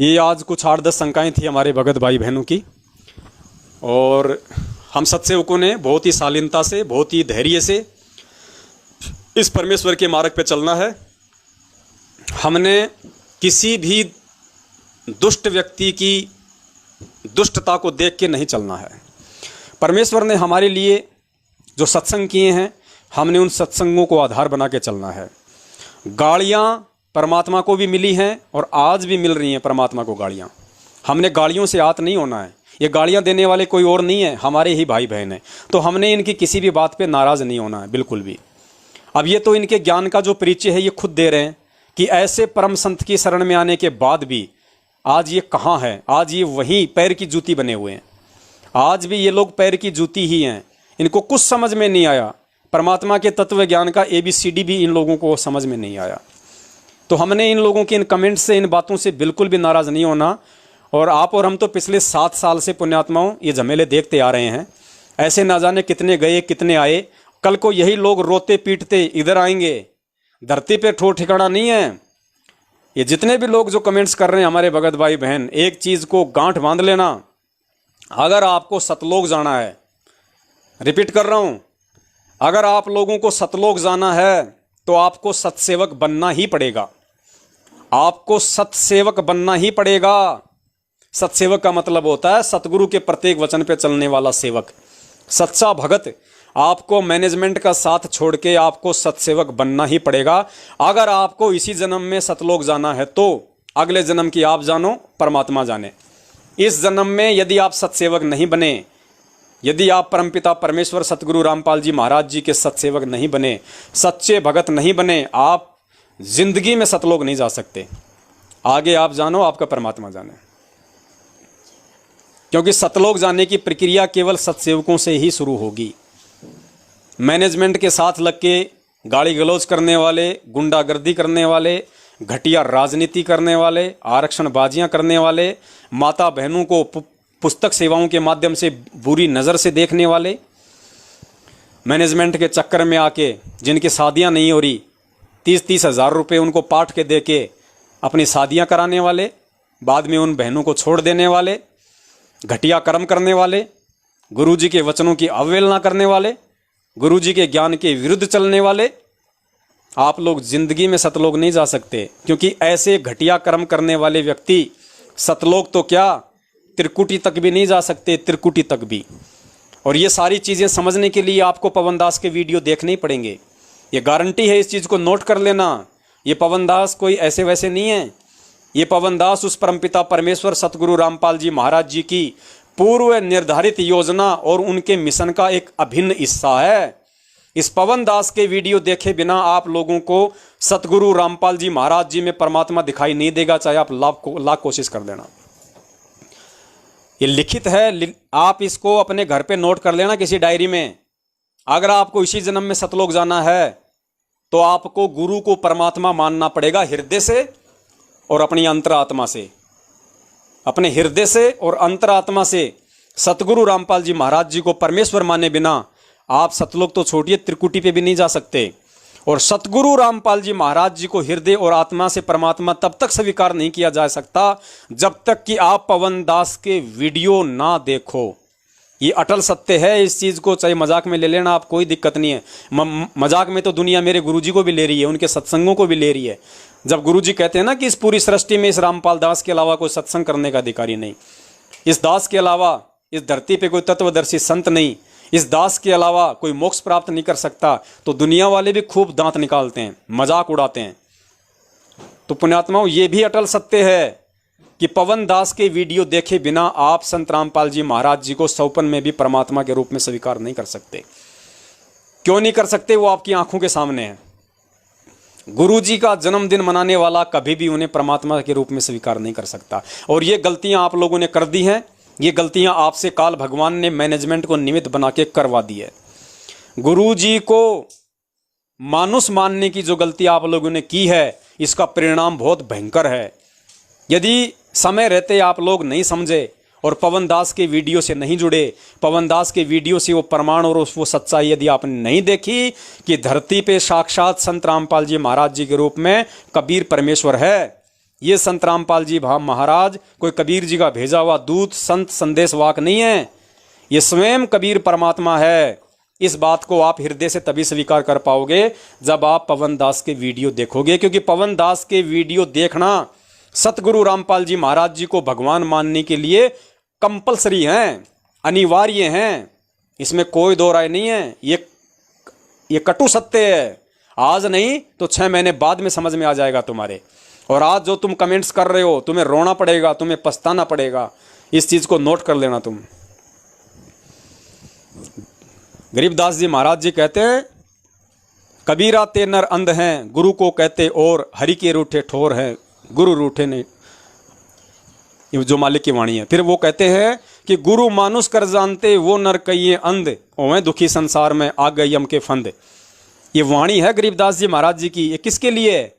ये आज कुछ 8-10 शंकाएँ थी हमारे भगत भाई बहनों की, और हम सत्सेवकों ने बहुत ही शालीनता से, बहुत ही धैर्य से इस परमेश्वर के मार्ग पे चलना है। हमने किसी भी दुष्ट व्यक्ति की दुष्टता को देख के नहीं चलना है। परमेश्वर ने हमारे लिए जो सत्संग किए हैं, हमने उन सत्संगों को आधार बना के चलना है। गाड़ियाँ परमात्मा को भी मिली हैं और आज भी मिल रही हैं परमात्मा को गाड़ियाँ। हमने गाड़ियों से आत नहीं होना है। ये गाड़ियाँ देने वाले कोई और नहीं है, हमारे ही भाई बहन हैं। तो हमने इनकी किसी भी बात पे नाराज़ नहीं होना है, बिल्कुल भी। अब ये तो इनके ज्ञान का जो परिचय है ये खुद दे रहे हैं कि ऐसे परम संत की शरण में आने के बाद भी आज ये कहाँ है, आज ये वहीं पैर की जूती बने हुए हैं। आज भी ये लोग पैर की जूती ही हैं। इनको कुछ समझ में नहीं आया, परमात्मा के तत्व ज्ञान का ABCD भी इन लोगों को समझ में नहीं आया। तो हमने इन लोगों के इन कमेंट्स से, इन बातों से बिल्कुल भी नाराज़ नहीं होना। और आप और हम तो पिछले 7 साल से पुण्यात्माओं ये झमेले देखते आ रहे हैं। ऐसे ना जाने कितने गए कितने आए। कल को यही लोग रोते पीटते इधर आएंगे। धरती पे ठोर ठिकाना नहीं है। ये जितने भी लोग जो कमेंट्स कर रहे हैं हमारे भगत भाई बहन, एक चीज़ को गांठ बांध लेना, अगर आपको सतलोक जाना है, रिपीट कर रहा हूं, अगर आप लोगों को सतलोक जाना है तो आपको सत्सेवक बनना ही पड़ेगा। आपको सत्सेवक बनना ही पड़ेगा। सत्सेवक का मतलब होता है सतगुरु के प्रत्येक वचन पे चलने वाला सेवक, सच्चा भगत। आपको मैनेजमेंट का साथ छोड़ के आपको सत्सेवक बनना ही पड़ेगा। अगर आपको इसी जन्म में सतलोक जाना है तो अगले जन्म की आप जानो, परमात्मा जाने। इस जन्म में यदि आप सत्सेवक नहीं बने, यदि आप परमपिता परमेश्वर सतगुरु रामपाल जी महाराज जी के सत्सेवक नहीं बने, सच्चे भगत नहीं बने, आप जिंदगी में सतलोक नहीं जा सकते। आगे आप जानो, आपका परमात्मा जाने। क्योंकि सतलोक जाने की प्रक्रिया केवल सत्सेवकों से ही शुरू होगी। मैनेजमेंट के साथ लग के गाली गलौज करने वाले, गुंडागर्दी करने वाले, घटिया राजनीति करने वाले, आरक्षणबाजियां करने वाले, माता बहनों को पुस्तक सेवाओं के माध्यम से बुरी नज़र से देखने वाले, मैनेजमेंट के चक्कर में आके जिनकी शादियां नहीं हो रही, 30-30 हज़ार रुपये उनको पाठ के दे के अपनी शादियां कराने वाले, बाद में उन बहनों को छोड़ देने वाले, घटिया कर्म करने वाले, गुरुजी के वचनों की अवहेलना करने वाले, गुरुजी के ज्ञान के विरुद्ध चलने वाले, आप लोग जिंदगी में सतलोक नहीं जा सकते। क्योंकि ऐसे घटिया कर्म करने वाले व्यक्ति सतलोक तो क्या, त्रिकुटी तक भी नहीं जा सकते, त्रिकुटी तक भी। और ये सारी चीज़ें समझने के लिए आपको पवन दास के वीडियो देखने ही पड़ेंगे। ये गारंटी है, इस चीज़ को नोट कर लेना। ये पवन दास कोई ऐसे वैसे नहीं है। ये पवन दास उस परमपिता परमेश्वर सतगुरु रामपाल जी महाराज जी की पूर्व निर्धारित योजना और उनके मिशन का एक अभिन्न हिस्सा है। इस पवन दास के वीडियो देखे बिना आप लोगों को सतगुरु रामपाल जी महाराज जी में परमात्मा दिखाई नहीं देगा, चाहे आप लाख कोशिश कर लेना। ये लिखित है, आप इसको अपने घर पे नोट कर लेना किसी डायरी में। अगर आपको इसी जन्म में सतलोक जाना है तो आपको गुरु को परमात्मा मानना पड़ेगा, हृदय से और अपनी अंतरात्मा से। अपने हृदय से और अंतरात्मा से सतगुरु रामपाल जी महाराज जी को परमेश्वर माने बिना आप सतलोक तो छोड़िए, त्रिकुटी पे भी नहीं जा सकते। और सतगुरु रामपाल जी महाराज जी को हृदय और आत्मा से परमात्मा तब तक स्वीकार नहीं किया जा सकता जब तक कि आप पवन दास के वीडियो ना देखो। ये अटल सत्य है। इस चीज़ को चाहे मजाक में ले लेना आप, कोई दिक्कत नहीं है। मजाक में तो दुनिया मेरे गुरुजी को भी ले रही है, उनके सत्संगों को भी ले रही है। जब गुरुजी कहते हैं ना कि इस पूरी सृष्टि में इस रामपाल दास के अलावा कोई सत्संग करने का अधिकारी नहीं, इस दास के अलावा इस धरती पे कोई तत्वदर्शी संत नहीं, इस दास के अलावा कोई मोक्ष प्राप्त नहीं कर सकता, तो दुनिया वाले भी खूब दांत निकालते हैं, मजाक उड़ाते हैं। तो पुण्यात्माओं, ये भी अटल सत्य है कि पवन दास के वीडियो देखे बिना आप संत रामपाल जी महाराज जी को सौपन में भी परमात्मा के रूप में स्वीकार नहीं कर सकते। क्यों नहीं कर सकते? वो आपकी आंखों के सामने है। गुरुजी का जन्मदिन मनाने वाला कभी भी उन्हें परमात्मा के रूप में स्वीकार नहीं कर सकता। और ये गलतियां आप लोगों ने कर दी हैं। ये गलतियां आपसे काल भगवान ने मैनेजमेंट को निमित्त बना के करवा दी है। गुरुजी को मानुष मानने की जो गलती आप लोगों ने की है, इसका परिणाम बहुत भयंकर है। यदि समय रहते आप लोग नहीं समझे और पवन दास के वीडियो से नहीं जुड़े, पवन दास के वीडियो से वो प्रमाण और वो सच्चाई यदि आपने नहीं देखी कि धरती पे साक्षात संत रामपाल जी महाराज जी के रूप में कबीर परमेश्वर है, ये संत रामपाल जी महाराज कोई कबीर जी का भेजा हुआ दूत संत संदेश वाक नहीं है, ये स्वयं कबीर परमात्मा है। इस बात को आप हृदय से तभी स्वीकार कर पाओगे जब आप पवन दास के वीडियो देखोगे, क्योंकि पवन दास के वीडियो देखना सतगुरु रामपाल जी महाराज जी को भगवान मानने के लिए कंपलसरी हैं, अनिवार्य हैं। इसमें कोई दो राय नहीं है। ये कटु सत्य है। आज नहीं तो 6 महीने बाद में समझ में आ जाएगा तुम्हारे। और आज जो तुम कमेंट्स कर रहे हो, तुम्हें रोना पड़ेगा, तुम्हें पछताना पड़ेगा। इस चीज को नोट कर लेना तुम। गरीबदास जी महाराज जी कहते हैं, कबीरा ते नर अंध हैं, गुरु को कहते और हरि के रूठे ठोर हैं, गुरु रूठे नहीं। ये जो मालिक की वाणी है। फिर वो कहते हैं कि गुरु मानुष कर जानते वो नर कहिए अंध, ओवें दुखी संसार में आ गए यम के फंद। ये वाणी है गरीबदास जी महाराज जी की। ये किसके लिए है?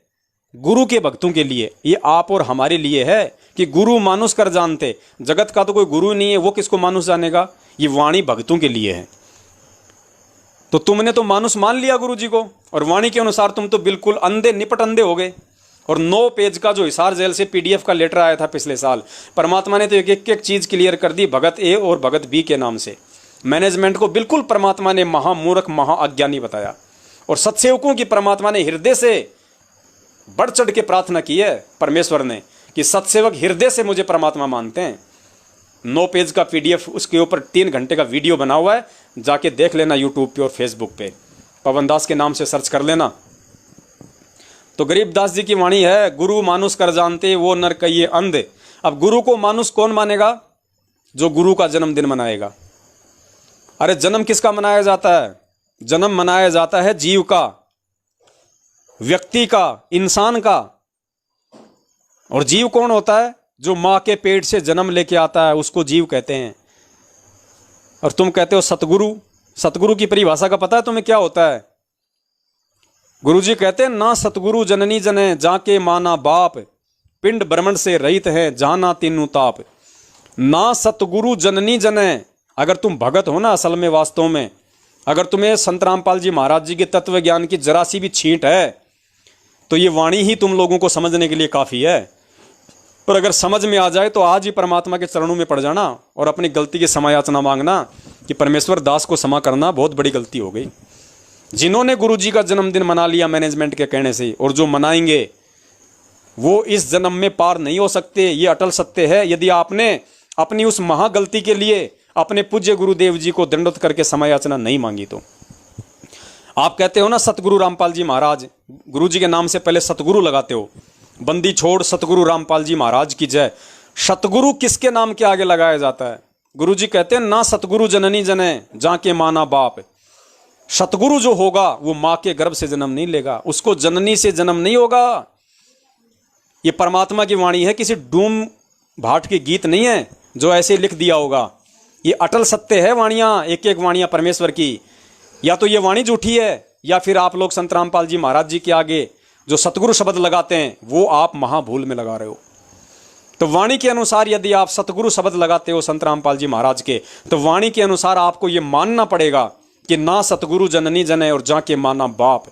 गुरु के भक्तों के लिए। ये आप और हमारे लिए है कि गुरु मानुष कर जानते। जगत का तो कोई गुरु नहीं है, वो किसको मानुष जानेगा? ये वाणी भक्तों के लिए है। तो तुमने तो मानुष मान लिया गुरु जी को, और वाणी के अनुसार तुम तो बिल्कुल अंधे निपट अंधे हो गए। और 9 पेज का जो हिसार जेल से PDF का लेटर आया था पिछले साल, परमात्मा ने तो एक चीज क्लियर कर दी, भगत A और भगत B के नाम से। मैनेजमेंट को बिल्कुल परमात्मा ने महामूर्ख महाअज्ञानी बताया, और सत्सेवकों की परमात्मा ने हृदय से बढ़ चढ़ के प्रार्थना की है परमेश्वर ने कि सत्सेवक हृदय से मुझे परमात्मा मानते हैं। 9 पेज का PDF, उसके ऊपर 3 घंटे का वीडियो बना हुआ है, जाके देख लेना यूट्यूब पे और फेसबुक पे, पवन दास के नाम से सर्च कर लेना। तो गरीबदास जी की वाणी है, गुरु मानुष कर जानते वो नर कहिए अंध। अब गुरु को मानुष कौन मानेगा? जो गुरु का जन्मदिन मनाएगा। अरे जन्म किसका मनाया जाता है? जन्म मनाया जाता है जीव का, व्यक्ति का, इंसान का। और जीव कौन होता है? जो मां के पेट से जन्म लेके आता है, उसको जीव कहते हैं। और तुम कहते हो सतगुरु। सतगुरु की परिभाषा का पता है तुम्हें क्या होता है? गुरुजी कहते हैं, ना सतगुरु जननी जने जाके माना बाप, पिंड ब्रह्मण से रहित है जाना तीनू ताप। ना सतगुरु जननी जने, अगर तुम भगत हो ना असल में वास्तव में, अगर तुम्हें संत रामपाल जी महाराज जी के तत्व ज्ञान की जरा सी भी छींट है, तो ये वाणी ही तुम लोगों को समझने के लिए काफी है। और अगर समझ में आ जाए तो आज ही परमात्मा के चरणों में पड़ जाना और अपनी गलती की क्षमा याचना मांगना कि परमेश्वर दास को क्षमा करना बहुत बड़ी गलती हो गई। जिन्होंने गुरु जी का जन्मदिन मना लिया मैनेजमेंट के कहने से, और जो मनाएंगे वो इस जन्म में पार नहीं हो सकते। ये अटल सत्य है। यदि आपने अपनी उस महागलती के लिए अपने पूज्य गुरुदेव जी को दंडवत करके क्षमा याचना नहीं मांगी, तो आप कहते हो ना सतगुरु रामपाल जी महाराज, गुरु जी के नाम से पहले सतगुरु लगाते हो। बंदी छोड़ सतगुरु रामपाल जी महाराज की जय। सतगुरु किसके नाम के आगे लगाया जाता है? गुरु जी कहते हैं, ना सतगुरु जननी जने जाके माना बाप। सतगुरु जो होगा वो मां के गर्भ से जन्म नहीं लेगा, उसको जननी से जन्म नहीं होगा। ये परमात्मा की वाणी है, किसी डूम भाट के गीत नहीं है जो ऐसे लिख दिया होगा। ये अटल सत्य है वाणियां, एक एक वाणियां परमेश्वर की। या तो ये वाणी झूठी है, या फिर आप लोग संत रामपाल जी महाराज जी के आगे जो सतगुरु शब्द लगाते हैं वो आप महाभूल में लगा रहे हो। तो वाणी के अनुसार यदि आप सतगुरु शब्द लगाते हो संत रामपाल जी महाराज के, तो वाणी के अनुसार आपको यह मानना पड़ेगा कि ना सतगुरु जननी जने और जाके माना बाप।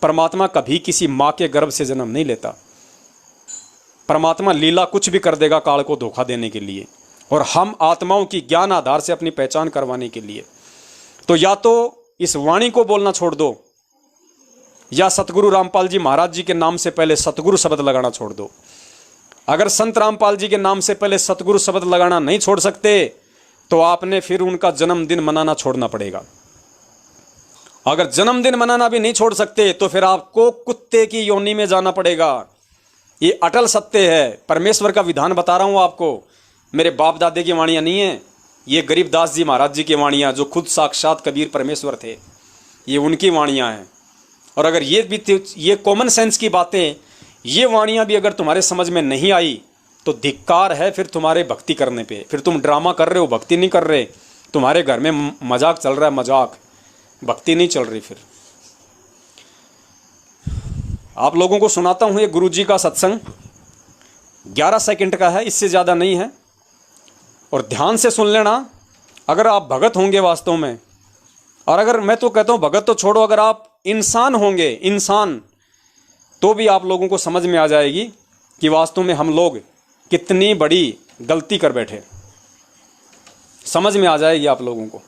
परमात्मा कभी किसी मां के गर्भ से जन्म नहीं लेता। परमात्मा लीला कुछ भी कर देगा काल को धोखा देने के लिए, और हम आत्माओं की ज्ञान आधार से अपनी पहचान करवाने के लिए। तो या तो इस वाणी को बोलना छोड़ दो, या सतगुरु रामपाल जी महाराज जी के नाम से पहले सतगुरु शब्द लगाना छोड़ दो। अगर संत रामपाल जी के नाम से पहले सतगुरु शब्द लगाना नहीं छोड़ सकते, तो आपने फिर उनका जन्मदिन मनाना छोड़ना पड़ेगा। अगर जन्मदिन मनाना भी नहीं छोड़ सकते, तो फिर आपको कुत्ते की योनि में जाना पड़ेगा। ये अटल सत्य है, परमेश्वर का विधान बता रहा हूं आपको। मेरे बाप दादे की वाणियां नहीं है, ये गरीबदास जी महाराज जी की वाणियां, जो खुद साक्षात कबीर परमेश्वर थे, ये उनकी वाणियां हैं। और अगर ये कॉमन सेंस की बातें, ये वाणियां भी अगर तुम्हारे समझ में नहीं आई, तो धिक्कार है फिर तुम्हारे भक्ति करने पे। फिर तुम ड्रामा कर रहे हो, भक्ति नहीं कर रहे। तुम्हारे घर में मजाक चल रहा है, मजाक, भक्ति नहीं चल रही। फिर आप लोगों को सुनाता हूं ये गुरु जी का सत्संग, 11 सेकंड का है, इससे ज़्यादा नहीं है। और ध्यान से सुन लेना। अगर आप भगत होंगे वास्तव में, और अगर मैं तो कहता हूं भगत तो छोड़ो, अगर आप इंसान होंगे, इंसान, तो भी आप लोगों को समझ में आ जाएगी कि वास्तव में हम लोग कितनी बड़ी गलती कर बैठे। समझ में आ जाएगी आप लोगों को।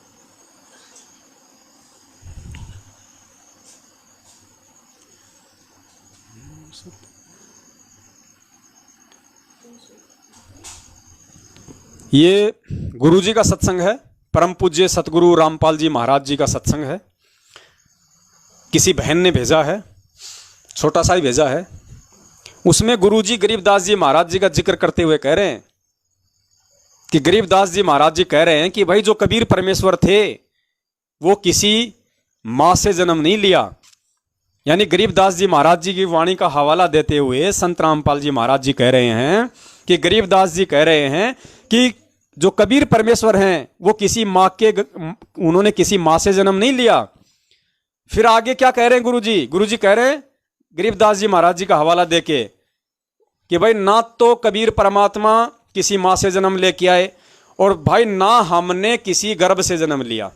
ये गुरुजी का सत्संग है, परम पूज्य सतगुरु रामपाल जी महाराज जी का सत्संग है। किसी बहन ने भेजा है, छोटा सा ही भेजा है। उसमें गुरुजी गरीबदास जी महाराज जी का जिक्र करते हुए कह रहे हैं कि गरीबदास जी महाराज जी कह रहे हैं कि भाई जो कबीर परमेश्वर थे वो किसी माँ से जन्म नहीं लिया। यानी गरीबदास जी महाराज जी की वाणी का हवाला देते हुए संत रामपाल जी महाराज जी कह रहे हैं कि गरीबदास जी कह रहे हैं कि जो कबीर परमेश्वर हैं वो किसी माँ के, उन्होंने किसी माँ से जन्म नहीं लिया। फिर आगे क्या कह रहे हैं गुरुजी? गुरुजी कह रहे हैं गरीबदास जी महाराज जी का हवाला देके कि भाई ना तो कबीर परमात्मा किसी माँ से जन्म लेके आए और भाई ना हमने किसी गर्भ से जन्म लिया।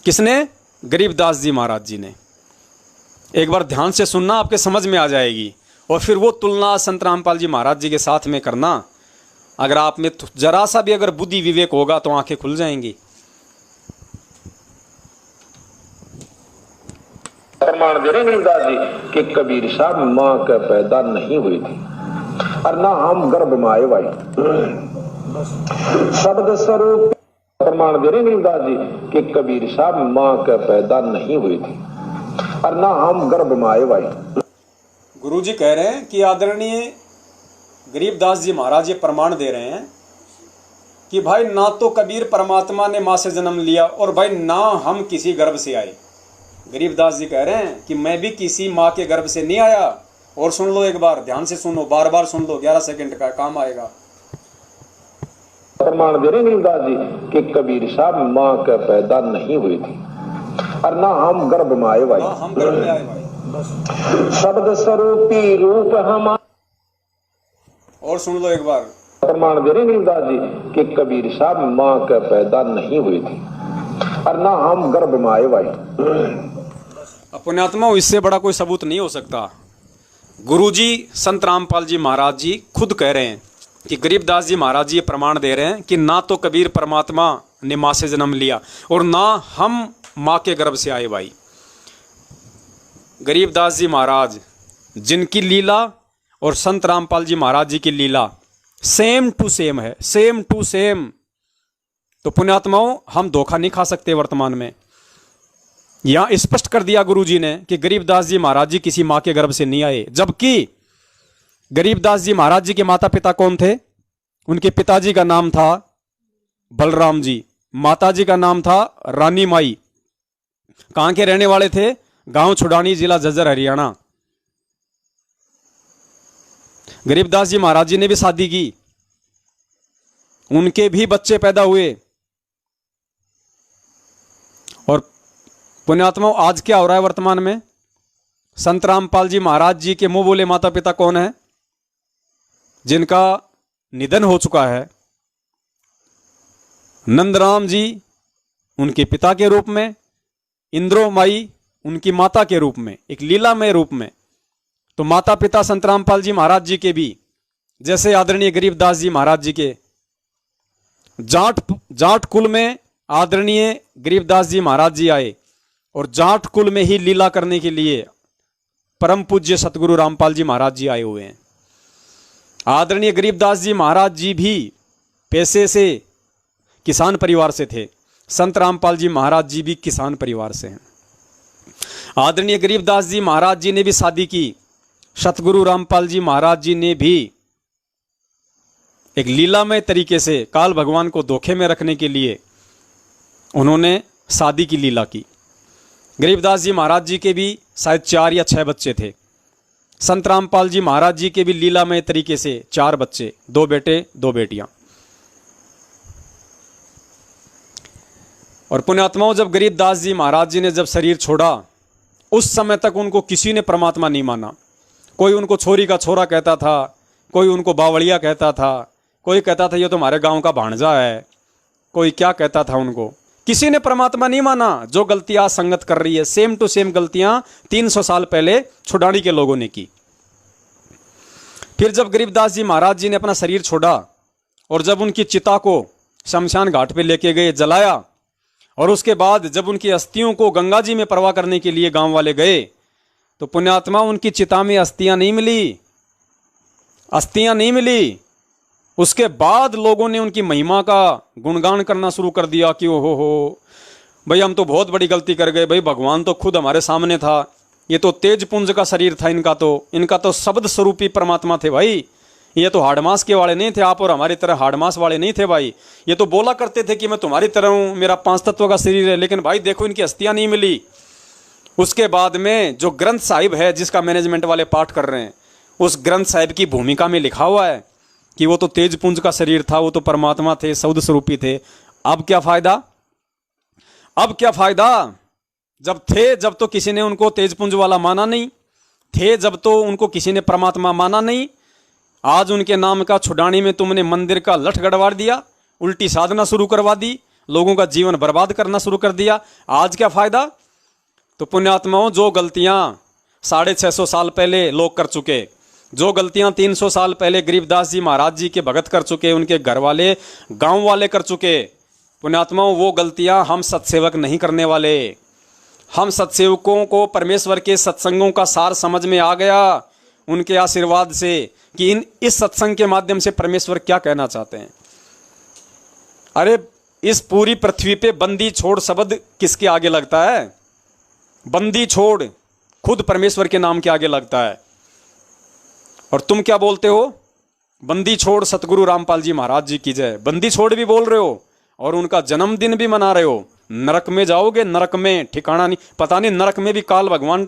किसने? गरीबदास जी महाराज जी ने। एक बार ध्यान से सुनना, आपके समझ में आ जाएगी। और फिर वो तुलना संत रामपाल जी महाराज जी के साथ में करना। अगर आप में जरा सा भी अगर बुद्धि विवेक होगा तो आंखें खुल जाएंगी। प्रमाण दे रहे गरीबदास जी कि कबीर साहब मां के पैदा नहीं हुई थी और ना हम गर्भ में आए भाई। शब्द स्वरूप प्रमाण दे रहे गरीबदास जी कि कबीर साहब मां के पैदा नहीं हुई थी और ना हम गर्भ में आए भाई। गुरुजी कह रहे हैं कि आदरणीय गरीबदास जी महाराज ये प्रमाण दे रहे हैं कि भाई ना तो कबीर परमात्मा ने मां से जन्म लिया और भाई ना हम किसी गर्भ से आए। गरीबदास जी कह रहे हैं कि मैं भी किसी माँ के गर्भ से नहीं आया। और सुन लो, एक बार ध्यान से सुनो, बार बार सुन लो, 11 सेकंड का काम आएगा। प्रमाण दे रहे गरीबदास जी कि कबीर साहब माँ के पैदा नहीं हुई थी और ना हम गर्भ में आए भाई। हम गर्भ में आए भाई। शब्द स्वरूपी रूप हम। और सुन लो एक बार। प्रमाण दे रहे गरीबदास जी कि कबीर साहब माँ के पैदा नहीं हुई थी और ना हम गर्भ में आए भाई। पुण्यात्मा, इससे बड़ा कोई सबूत नहीं हो सकता। गुरुजी संत रामपाल जी महाराज जी खुद कह रहे हैं कि गरीबदास जी महाराज जी ये प्रमाण दे रहे हैं कि ना तो कबीर परमात्मा ने माँ से जन्म लिया और ना हम माँ के गर्भ से आए भाई। गरीबदास जी महाराज जिनकी लीला और संत रामपाल जी महाराज जी की लीला सेम टू सेम है, सेम टू सेम। तो पुण्यात्माओं, हम धोखा नहीं खा सकते वर्तमान में। यहां स्पष्ट कर दिया गुरुजी ने कि गरीबदास जी महाराज जी किसी मां के गर्भ से नहीं आए। जबकि गरीबदास जी महाराज जी के माता पिता कौन थे? उनके पिताजी का नाम था बलराम जी, माताजी का नाम था रानी माई। कहां के रहने वाले थे? गांव छुड़ानी, जिला झज्जर, हरियाणा। गरीबदास जी महाराज जी ने भी शादी की, उनके भी बच्चे पैदा हुए। और पुण्यात्माओं, आज क्या हो रहा है वर्तमान में? संत रामपाल जी महाराज जी के मुंह बोले माता पिता कौन है? जिनका निधन हो चुका है, नंदराम जी उनके पिता के रूप में, इंद्रो माई उनकी माता के रूप में, एक लीलामय रूप में। तो माता पिता संत रामपाल जी महाराज जी के भी, जैसे आदरणीय गरीबदास जी महाराज जी के जाट कुल में आदरणीय गरीबदास जी महाराज जी आए और जाट कुल में ही लीला करने के लिए परम पूज्य सतगुरु रामपाल जी महाराज जी आए हुए हैं। आदरणीय गरीबदास जी महाराज जी भी पैसे से किसान परिवार से थे, संत रामपाल जी महाराज जी भी किसान परिवार से हैं। आदरणीय गरीबदास जी महाराज जी ने भी शादी की, सतगुरु रामपाल जी महाराज जी ने भी एक लीलामय तरीके से काल भगवान को धोखे में रखने के लिए उन्होंने शादी की लीला की। गरीबदास जी महाराज जी के भी शायद 4 या 6 बच्चे थे। संत रामपाल जी महाराज जी के भी लीलामय तरीके से 4 बच्चे, 2 बेटे 2 बेटियां। और पुण्यात्माओं, जब गरीबदास जी महाराज जी ने जब शरीर छोड़ा, उस समय तक उनको किसी ने परमात्मा नहीं माना। कोई उनको छोरी का छोरा कहता था, कोई उनको बावड़िया कहता था, कोई कहता था ये तो हमारे गांव का भांजा है, कोई क्या कहता था उनको। किसी ने परमात्मा नहीं माना। जो गलतियां संगत कर रही है, सेम टू सेम गलतियां 300 साल पहले छुड़ानी के लोगों ने की। फिर जब गरीबदास जी महाराज जी ने अपना शरीर छोड़ा और जब उनकी चिता को शमशान घाट पे लेके गए, जलाया, और उसके बाद जब उनकी अस्थियों को गंगा जी में प्रवाह करने के लिए गांव वाले गए, तो पुण्यात्मा उनकी चिता में अस्थियां नहीं मिली, अस्थियां नहीं मिली। उसके बाद लोगों ने उनकी महिमा का गुणगान करना शुरू कर दिया कि ओहो हो भाई, हम तो बहुत बड़ी गलती कर गए भाई, भगवान तो खुद हमारे सामने था, ये तो तेज पुंज का शरीर था इनका तो शब्द स्वरूपी परमात्मा थे भाई, ये तो हाड़मास के वाले नहीं थे, आप और हमारी तरह हाड़मास वाले नहीं थे भाई, ये तो बोला करते थे कि मैं तुम्हारी तरह हूं, मेरा 5 तत्व का शरीर है, लेकिन भाई देखो इनकी अस्थियां नहीं मिली। उसके बाद में जो ग्रंथ साहिब है जिसका मैनेजमेंट वाले पाठ कर रहे हैं, उस ग्रंथ साहिब की भूमिका में लिखा हुआ है कि वो तो तेज पुंज का शरीर था, वो तो परमात्मा थे, शब्द स्वरूपी थे। अब क्या फायदा, अब क्या फायदा? जब तो किसी ने उनको तेजपुंज वाला माना नहीं, थे जब तो उनको किसी ने परमात्मा माना नहीं। आज उनके नाम का छुड़ानी में तुमने मंदिर का लठ गड़वा दिया, उल्टी साधना शुरू करवा दी, लोगों का जीवन बर्बाद करना शुरू कर दिया। आज क्या फायदा? तो पुण्यात्माओं, जो गलतियां 650 साल पहले लोग कर चुके, जो गलतियां 300 साल पहले गरीबदास जी महाराज जी के भगत कर चुके, उनके घर वाले गांव वाले कर चुके, पुण्यात्माओं वो गलतियां हम सत्सेवक नहीं करने वाले। हम सत्सेवकों को परमेश्वर के सत्संगों का सार समझ में आ गया उनके आशीर्वाद से कि इस सत्संग के माध्यम से परमेश्वर क्या कहना चाहते हैं। अरे इस पूरी पृथ्वी पे बंदी छोड़ शब्द किसके आगे लगता है? बंदी छोड़ खुद परमेश्वर के नाम के आगे लगता है। और तुम क्या बोलते हो? बंदी छोड़ सतगुरु रामपाल जी महाराज जी की जय। बंदी छोड़ भी बोल रहे हो और उनका जन्मदिन भी मना रहे हो। नरक में जाओगे, नरक में ठिकाना नहीं, पता नहीं नरक में भी काल भगवान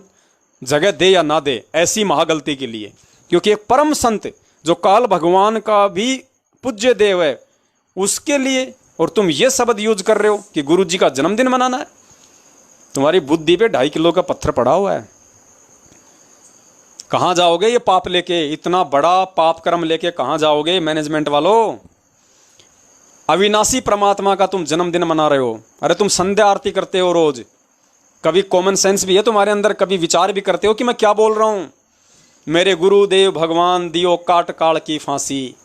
जगह दे या ना दे ऐसी महागलती के लिए। क्योंकि एक परम संत जो काल भगवान का भी पूज्य देव है उसके लिए, और तुम ये शब्द यूज कर रहे हो कि गुरु जी का जन्मदिन मनाना है। तुम्हारी बुद्धि पे 2.5 किलो का पत्थर पड़ा हुआ है। कहां जाओगे ये पाप लेके? इतना बड़ा पाप कर्म लेके कहां जाओगे मैनेजमेंट वालों? अविनाशी परमात्मा का तुम जन्मदिन मना रहे हो। अरे तुम संध्या आरती करते हो रोज, कभी कॉमन सेंस भी है तुम्हारे अंदर, कभी विचार भी करते हो कि मैं क्या बोल रहा हूं। मेरे गुरुदेव भगवान दियो काट काल की फांसी,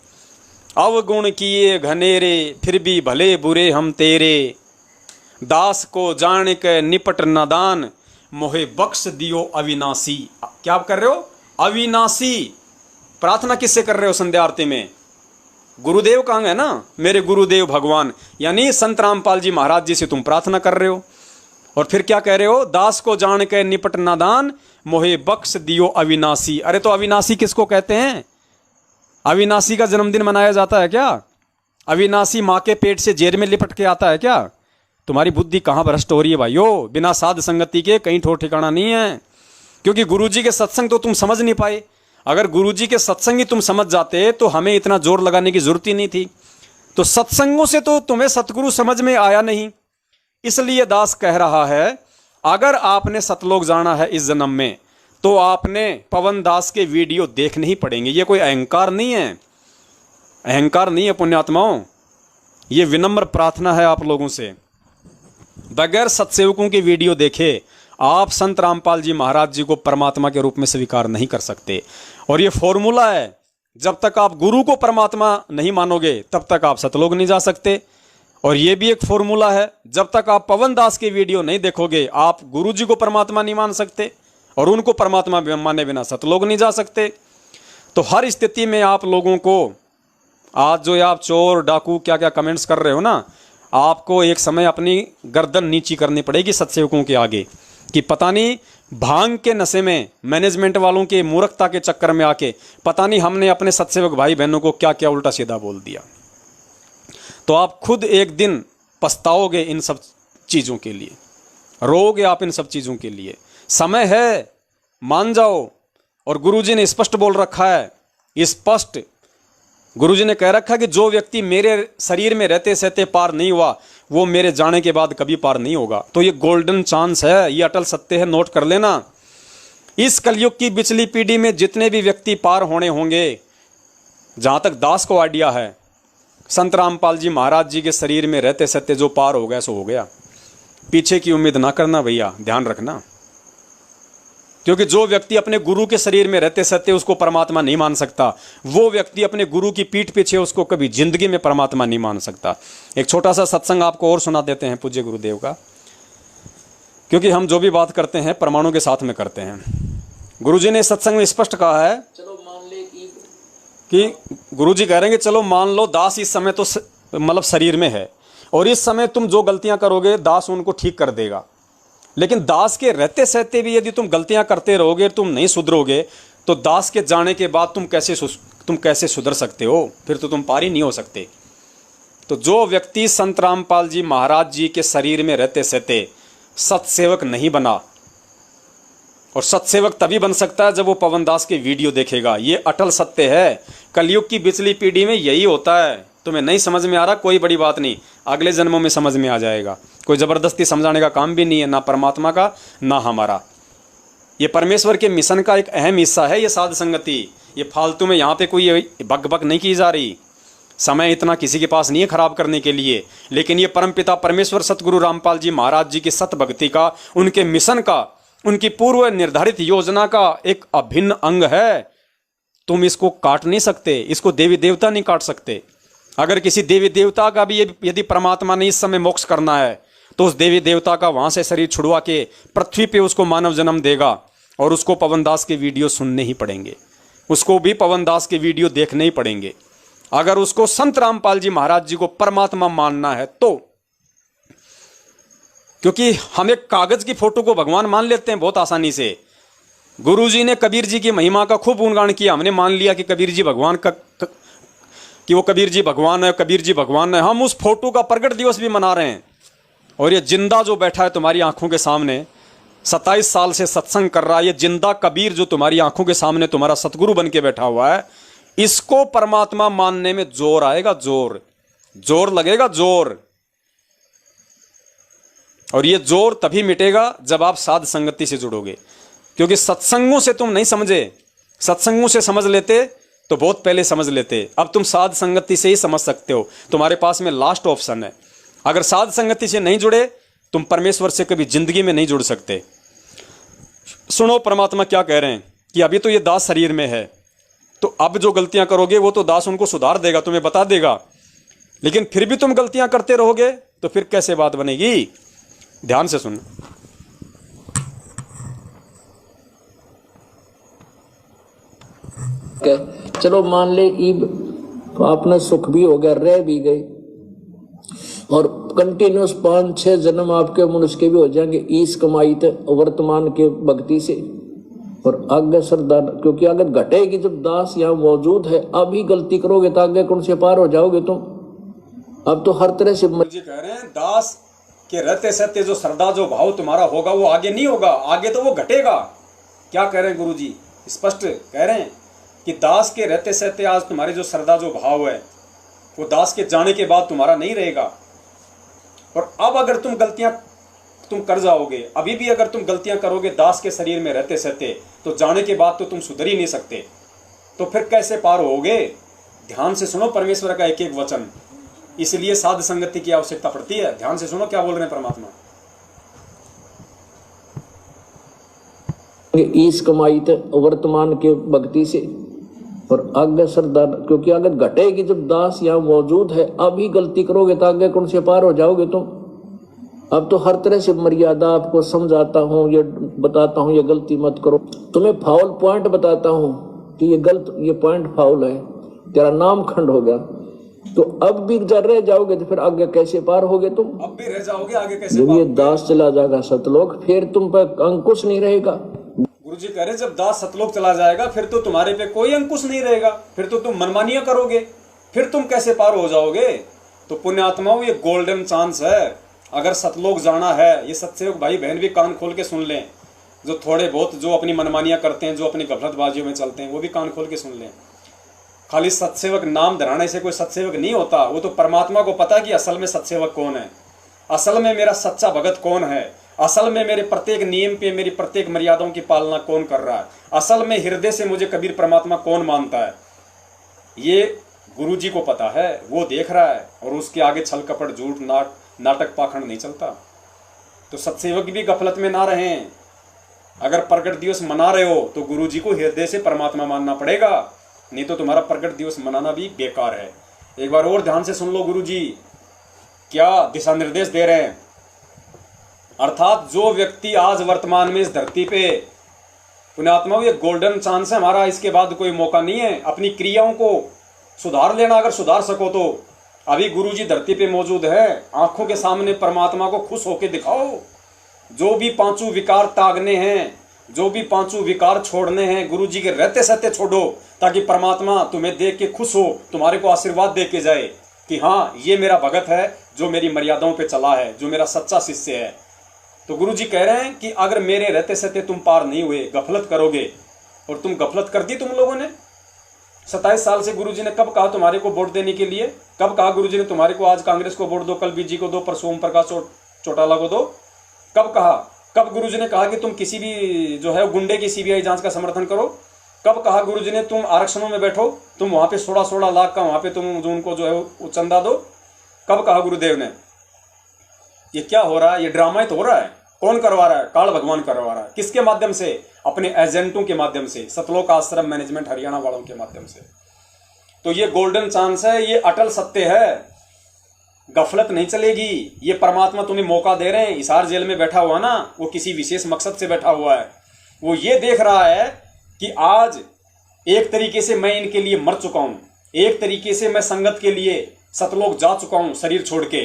अवगुण किए घनेरे फिर भी भले बुरे हम तेरे, दास को जान के निपट नादान मोहे बख्श दियो अविनाशी। क्या कर रहे हो? अविनाशी। प्रार्थना किससे कर रहे हो संध्या आरती में? गुरुदेव कहाँ है ना, मेरे गुरुदेव भगवान यानी संत रामपाल जी महाराज जी से तुम प्रार्थना कर रहे हो। और फिर क्या कह रहे हो? दास को जान के निपट नादान मोहे बख्श दियो अविनाशी। अरे तो अविनाशी किसको कहते हैं? अविनाशी का जन्मदिन मनाया जाता है क्या? अविनाशी माँ के पेट से जेर में लिपट के आता है क्या? तुम्हारी बुद्धि कहाँ भ्रष्ट हो रही है भाइयों? बिना साध संगति के कहीं ठोर ठिकाना नहीं है। क्योंकि गुरुजी के सत्संग तो तुम समझ नहीं पाए। अगर गुरुजी के सत्संग ही तुम समझ जाते तो हमें इतना जोर लगाने की जरूरत ही नहीं थी। तो सत्संगों से तो तुम्हें सतगुरु समझ में आया नहीं, इसलिए दास कह रहा है अगर आपने सतलोक जाना है इस जन्म में तो आपने पवन दास के वीडियो देखने ही पड़ेंगे। ये कोई अहंकार नहीं है, अहंकार नहीं है पुण्यात्माओं, ये विनम्र प्रार्थना है आप लोगों से। बगैर सत्सेवकों के वीडियो देखे आप संत रामपाल जी महाराज जी को परमात्मा के रूप में स्वीकार नहीं कर सकते। और ये फॉर्मूला है, जब तक आप गुरु को परमात्मा नहीं मानोगे तब तक आप सतलोक नहीं जा सकते। और ये भी एक फॉर्मूला है, जब तक आप पवन दास के वीडियो नहीं देखोगे आप गुरु जी को परमात्मा नहीं मान सकते और उनको परमात्मा माने बिना सतलोक नहीं जा सकते। तो हर स्थिति में आप लोगों को आज जो आप चोर डाकू क्या क्या कमेंट्स कर रहे हो ना, आपको एक समय अपनी गर्दन नीची करनी पड़ेगी सत्सेवकों के आगे कि पता नहीं भांग के नशे में मैनेजमेंट वालों के मूर्खता के चक्कर में आके पता नहीं हमने अपने सत्सेवक भाई बहनों को क्या क्या उल्टा सीधा बोल दिया। तो आप खुद एक दिन पछताओगे इन सब चीज़ों के लिए, रोओगे आप इन सब चीज़ों के लिए। समय है, मान जाओ। और गुरुजी ने स्पष्ट बोल रखा है, स्पष्ट गुरुजी ने कह रखा है कि जो व्यक्ति मेरे शरीर में रहते सहते पार नहीं हुआ वो मेरे जाने के बाद कभी पार नहीं होगा। तो ये गोल्डन चांस है, ये अटल सत्य है, नोट कर लेना। इस कलयुग की बिचली पीढ़ी में जितने भी व्यक्ति पार होने होंगे, जहां तक दास को आइडिया है, संत रामपाल जी महाराज जी के शरीर में रहते सहते जो पार हो गया सो हो गया। पीछे की उम्मीद ना करना भैया, ध्यान रखना। क्योंकि जो व्यक्ति अपने गुरु के शरीर में रहते सहते उसको परमात्मा नहीं मान सकता, वो व्यक्ति अपने गुरु की पीठ पीछे उसको कभी जिंदगी में परमात्मा नहीं मान सकता। एक छोटा सा सत्संग आपको और सुना देते हैं पूज्य गुरुदेव का, क्योंकि हम जो भी बात करते हैं परमाणु के साथ में करते हैं। गुरुजी ने सत्संग में स्पष्ट कहा है, चलो मान ले कि गुरुजी कह रहे हैं कि चलो मान लो दास इस समय तो मतलब शरीर में है, और इस समय तुम जो गलतियां करोगे दास उनको ठीक कर देगा, लेकिन दास के रहते सहते भी यदि तुम गलतियां करते रहोगे, तुम नहीं सुधरोगे, तो दास के जाने के बाद तुम कैसे सुधर सकते हो? फिर तो तुम पार ही नहीं हो सकते। तो जो व्यक्ति संत रामपाल जी महाराज जी के शरीर में रहते सहते सत्सेवक नहीं बना, और सत्सेवक तभी बन सकता है जब वो पवन दास के वीडियो देखेगा। ये अटल सत्य है। कलयुग की पिछली पीढ़ी में यही होता है। तुम्हें नहीं समझ में आ रहा, कोई बड़ी बात नहीं, अगले जन्मों में समझ में आ जाएगा। कोई ज़बरदस्ती समझाने का काम भी नहीं है, ना परमात्मा का ना हमारा। ये परमेश्वर के मिशन का एक अहम हिस्सा है ये साध संगति। ये फालतू में यहाँ पे कोई बक बक नहीं की जा रही। समय इतना किसी के पास नहीं है खराब करने के लिए, लेकिन ये परमपिता परमेश्वर सतगुरु रामपाल जी महाराज जी की सत भक्ति का, उनके मिशन का, उनकी पूर्व निर्धारित योजना का एक अभिन्न अंग है। तुम इसको काट नहीं सकते, इसको देवी देवता नहीं काट सकते। अगर किसी देवी देवता का भी यदि परमात्मा ने इस समय मोक्ष करना है, तो उस देवी देवता का वहां से शरीर छुड़वा के पृथ्वी पे उसको मानव जन्म देगा, और उसको पवन दास के वीडियो सुनने ही पड़ेंगे, उसको भी पवन दास के वीडियो देखने ही पड़ेंगे। अगर उसको संत रामपाल जी महाराज जी को परमात्मा मानना है तो, क्योंकि हम एक कागज की फोटो को भगवान मान लेते हैं बहुत आसानी से। गुरुजी ने कबीर जी की महिमा का खूब गुणगान किया, हमने मान लिया कि कबीर जी भगवान का कि वो कबीर जी भगवान है, कबीर जी भगवान है। हम उस फोटो का प्रगट दिवस भी मना रहे हैं, और ये जिंदा जो बैठा है तुम्हारी आंखों के सामने 27 साल से सत्संग कर रहा है, ये जिंदा कबीर जो तुम्हारी आंखों के सामने तुम्हारा सतगुरु बन के बैठा हुआ है, इसको परमात्मा मानने में जोर आएगा, जोर लगेगा, जोर। और ये जोर तभी मिटेगा जब आप साध संगति से जुड़ोगे। क्योंकि सत्संगों से तुम नहीं समझे, सत्संगों से समझ लेते तो बहुत पहले समझ लेते। अब तुम साध संगति से ही समझ सकते हो, तुम्हारे पास में लास्ट ऑप्शन है। अगर साध संगति से नहीं जुड़े, तुम परमेश्वर से कभी जिंदगी में नहीं जुड़ सकते। सुनो परमात्मा क्या कह रहे हैं कि अभी तो ये दास शरीर में है, तो अब जो गलतियां करोगे वो तो दास उनको सुधार देगा, तुम्हें बता देगा। लेकिन फिर भी तुम गलतियां करते रहोगे तो फिर कैसे बात बनेगी? ध्यान से सुन। चलो मान ले ईब तो अपना सुख भी हो गया, रह भी गए, और कंटिन्यूस 5-6 जन्म आपके मनुष्य के भी हो जाएंगे इस कमाई थे वर्तमान के भक्ति से। और आगे श्रद्धा, क्योंकि आगे घटेगी जब दास यहाँ मौजूद है। अभी गलती करोगे तो आगे कौन से पार हो जाओगे तुम। अब तो हर तरह से जी कह रहे हैं दास के रहते सहते जो श्रद्धा जो भाव तुम्हारा होगा वो आगे नहीं होगा, आगे तो वो घटेगा। क्या कह रहे हैं गुरु जी? स्पष्ट कह रहे हैं कि दास के रहते सहते आज तुम्हारे जो श्रद्धा जो भाव है वो दास के जाने के बाद तुम्हारा नहीं रहेगा। और अब अगर तुम गलतियां तुम कर जाओगे, अभी भी अगर तुम गलतियां करोगे दास के शरीर में रहते सहते, तो जाने के बाद तो तुम सुधर ही नहीं सकते। तो फिर कैसे पार होगे? ध्यान से सुनो परमेश्वर का एक एक वचन। इसलिए साध संगति की आवश्यकता पड़ती है। ध्यान से सुनो क्या बोल रहे हैं परमात्मा। इस कमाई थे वर्तमान के भक्ति से, और आगे श्रद्धा, क्योंकि आगे घटेगी जब दास यहाँ मौजूद है। अभी गलती करोगे तो आगे कौन से पार हो जाओगे तुम। अब तो हर तरह से मर्यादा आपको समझाता हूँ, ये बताता हूँ ये गलती मत करो, तुम्हें फाउल पॉइंट बताता हूँ कि ये पॉइंट फाउल है, तेरा नाम खंड हो गया। तो अब भी जब रह जाओगे तो फिर आगे कैसे पार होगे तुम? अब भी रह जाओगे, आगे कैसे? जब ये दास चला जाएगा सतलोक, फिर तुम पर अंकुश नहीं रहेगा। गुरुजी कह रहे जब दास सतलोक चला जाएगा फिर तो तुम्हारे पे कोई अंकुश नहीं रहेगा, फिर तो तुम मनमानियां करोगे, फिर तुम कैसे पार हो जाओगे? तो पुण्यात्माओं ये गोल्डन चांस है। अगर सतलोक जाना है, ये सत्सेवक भाई बहन भी कान खोल के सुन लें, जो थोड़े बहुत जो अपनी मनमानियां करते हैं, जो अपनी गफलतबाजियों में चलते हैं, वो भी कान खोल के सुन लें। खाली सत्सेवक नाम धराने से कोई सत्सेवक नहीं होता। वो तो परमात्मा को पता कि असल में सत्सेवक कौन है, असल में मेरा सच्चा भगत कौन है, असल में मेरे प्रत्येक नियम पे मेरी प्रत्येक मर्यादाओं की पालना कौन कर रहा है, असल में हृदय से मुझे कबीर परमात्मा कौन मानता है, ये गुरु जी को पता है। वो देख रहा है, और उसके आगे छल कपट झूठ नाटक पाखंड नहीं चलता। तो सत्सेवक भी गफलत में ना रहें। अगर प्रकट दिवस मना रहे हो तो गुरु जी को हृदय से परमात्मा मानना पड़ेगा, नहीं तो तुम्हारा प्रकट दिवस मनाना भी बेकार है। एक बार और ध्यान से सुन लो गुरु जी क्या दिशा निर्देश दे रहे हैं। अर्थात जो व्यक्ति आज वर्तमान में इस धरती पे, पुण्यात्माओं ये गोल्डन चांस है हमारा, इसके बाद कोई मौका नहीं है। अपनी क्रियाओं को सुधार लेना, अगर सुधार सको तो अभी गुरु जी धरती पे मौजूद है। आंखों के सामने परमात्मा को खुश होकर दिखाओ। जो भी पांचों विकार त्यागने हैं, जो भी पांचों विकार छोड़ने हैं, गुरु जी के रहते सहते छोड़ो, ताकि परमात्मा तुम्हें देख के खुश हो, तुम्हारे को आशीर्वाद दे के जाए कि हाँ ये मेरा भगत है जो मेरी मर्यादाओं पे चला है, जो मेरा सच्चा शिष्य है। तो गुरु जी कह रहे हैं कि अगर मेरे रहते सहते तुम पार नहीं हुए, गफलत करोगे, और तुम गफलत कर दी तुम लोगों ने। 27 साल से गुरु जी ने कब कहा तुम्हारे को वोट देने के लिए? कब कहा गुरु जी ने तुम्हारे को आज कांग्रेस को वोट दो, कल बीजेपी को दो, परसों ओम प्रकाश चौटाला को दो? कब कहा? कब गुरु जी ने कहा कि तुम किसी भी जो है गुंडे की सीबीआई जांच का समर्थन करो? कब कहा गुरु जी ने तुम आरक्षणों में बैठो, तुम वहां पे 16-16 लाख का वहां पे तुम जो उनको जो है चंदा दो? कब कहा गुरुदेव ने? ये क्या हो रहा है? ये ड्रामा ही तो हो रहा है। कौन करवा रहा है? काल भगवान करवा रहा है। किसके माध्यम से? अपने एजेंटों के माध्यम से, सतलोक आश्रम मैनेजमेंट हरियाणा वालों के माध्यम से। तो ये गोल्डन चांस है, ये अटल सत्य है, गफलत नहीं चलेगी। ये परमात्मा तुम्हें मौका दे रहे हैं। हिसार जेल में बैठा हुआ ना, वो किसी विशेष मकसद से बैठा हुआ है। वो ये देख रहा है कि आज एक तरीके से मैं इनके लिए मर चुका हूं, एक तरीके से मैं संगत के लिए सतलोक जा चुका हूं शरीर छोड़ के।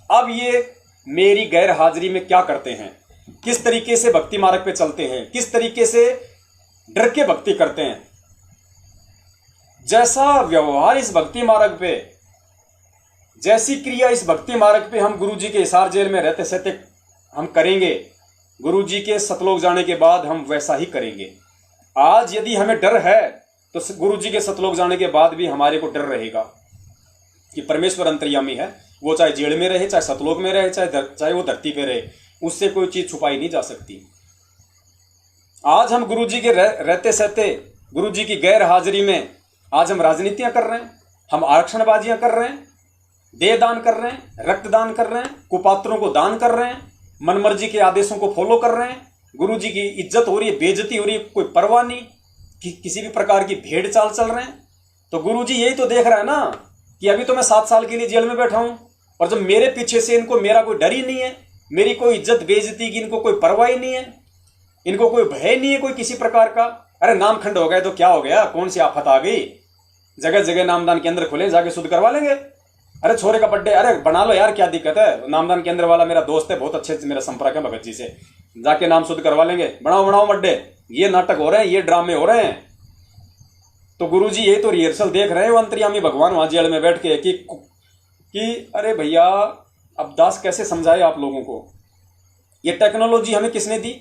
अब ये मेरी गैर हाजिरी में क्या करते हैं, किस तरीके से भक्ति मार्ग पे चलते हैं, किस तरीके से डर के भक्ति करते हैं। जैसा व्यवहार इस भक्ति मार्ग पे, जैसी क्रिया इस भक्ति मार्ग पे हम गुरु जी के हिसार जेल में रहते सहते हम करेंगे, गुरु जी के सतलोक जाने के बाद हम वैसा ही करेंगे। आज यदि हमें डर है तो गुरु जी के सतलोक जाने के बाद भी हमारे को डर रहेगा कि परमेश्वर अंतर्यामी है। वो चाहे जेल में रहे, चाहे सतलोक में रहे, चाहे वो धरती पे रहे, उससे कोई चीज छुपाई नहीं जा सकती। आज हम गुरु जी के रहते सहते, गुरु जी की गैर हाजिरी में आज हम राजनीतियां कर रहे हैं, हम आरक्षणबाजियां कर रहे हैं, देह दान कर रहे हैं, रक्तदान कर रहे हैं, कुपात्रों को दान कर रहे हैं, मनमर्जी के आदेशों को फॉलो कर रहे हैं। गुरु जी की इज्जत हो रही है, बेइज्जती हो रही है, कोई परवाह नहीं कि किसी भी प्रकार की भेड़ चाल चल रहे हैं। तो गुरु जी यही तो देख रहा है ना कि अभी तो मैं 7 साल के लिए जेल में बैठा हूं, और जब मेरे पीछे से इनको मेरा कोई डर ही नहीं है, मेरी कोई इज्जत बेइज्जती की इनको कोई परवाह ही नहीं है, इनको कोई भय नहीं है कोई किसी प्रकार का। अरे नामखंड हो गए तो क्या हो गया, कौन सी आफत आ गई? जगह जगह नामदान केंद्र खुले, जाके शुद्ध करवा लेंगे। अरे छोरे का बर्थडे, अरे बना लो यार, क्या दिक्कत है? नामदान केंद्र वाला मेरा दोस्त है, बहुत अच्छे से मेरा संपर्क है भगत जी से, जाके नाम शुद्ध करवा लेंगे। बनाओ बनाओ बर्थडे। ये नाटक हो रहे हैं, ये ड्रामे हो रहे हैं। तो गुरु जी ये तो रिहर्सल देख रहे हैं, वो अंतर्यामी भगवान वहां जेल में बैठ के कि अरे भैया अब दास कैसे समझाए आप लोगों को? ये टेक्नोलॉजी हमें किसने दी?